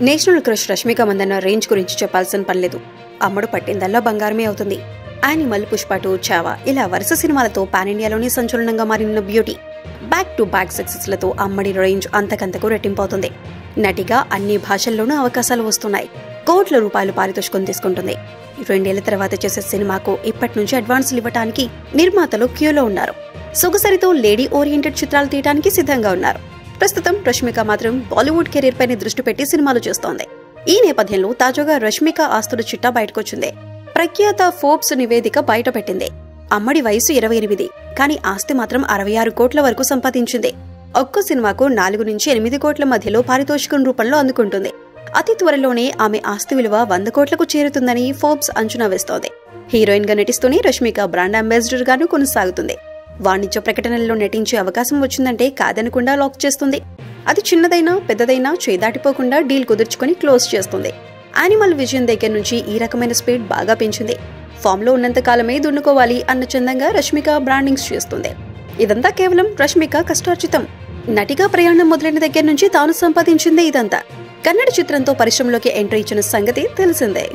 National crush Rashmika Mandanna range గురించి చెప్పాల్సిన పనిలేదు. అమ్మడు పట్టిందల్లా బంగారమే అవుతుంది. యానిమల్, పుష్ప 2, చావా ఇలా వరుస సినిమాలతో పాన్ ఇండియాలోని సంచలనంగా మారిన బ్యూటీ. బ్యాక్ టు బ్యాక్ సక్సెస్లతో అమ్మడి రేంజ్ అంతకంతకు రెట్టింపవుతుంది. నటిగా అన్ని భాషల్లోనూ అవకాశాలు వస్తున్నాయి. కోట్ల రూపాయలు పారితోషికం తీసుకుంటుంది. 2 ఏళ్ల తర్వాత చేసే సినిమాకు ఇప్పటి నుంచి అడ్వాన్సులు ఇవ్వడానికి నిర్మాతలు క్యూలో ఉన్నారు. సొగసరితో లేడీ ఓరియంటెడ్ చిత్రాలు తీయడానికి సిద్ధంగా ఉన్నారు. ప్రస్తుతం రష్మిక మాత్రం బాలీవుడ్ కెరీర్ పైన దృష్టి పెట్టి సినిమాలు చేస్తోంది. ఈ నేపథ్యంలో తాజాగా రష్మిక ఆస్తుల చిట్టా బయటకొచ్చింది. ప్రఖ్యాత ఫోర్బ్స్ నివేదిక బయట పెట్టింది. అమ్మడి వయసు 28, కానీ ఆస్తి మాత్రం 66 కోట్ల వరకు సంపాదించింది. ఒక్కో సినిమాకు 4 నుంచి 8 కోట్ల మధ్యలో పారితోషికం రూపంలో అందుకుంటుంది. అతి త్వరలోనే ఆమె ఆస్తి విలువ 100 కోట్లకు చేరుతుందని ఫోర్బ్స్ అంచనా వేస్తోంది. హీరోయిన్ గా నటిస్తూనే రష్మిక బ్రాండ్ అంబాసిడర్ గాను కొనసాగుతుంది. వాణిజ్య ప్రకటనల్లో నటించే అవకాశం వచ్చిందంటే కాదనకుండా లాక్ చేస్తుంది. అది చిన్నదైనా పెద్దదైనా చేదాటిపోకుండా డీల్ కుదుర్చుకుని క్లోజ్ చేస్తుంది. యానిమల్ విజన్ దగ్గర నుంచి ఈ రకమైన స్పీడ్ బాగా పెంచింది. ఫామ్ లో ఉన్నంత కాలమే దున్నుకోవాలి అన్న చందంగా రష్మిక బ్రాండింగ్స్ చేస్తుంది. ఇదంతా కేవలం రష్మిక కష్టార్జితం. నటిగా ప్రయాణం మొదలైన దగ్గర నుంచి తాను సంపాదించిందే ఇదంతా. కన్నడ చిత్రంతో పరిశ్రమలోకి ఎంట్రీ ఇచ్చిన సంగతి తెలిసిందే.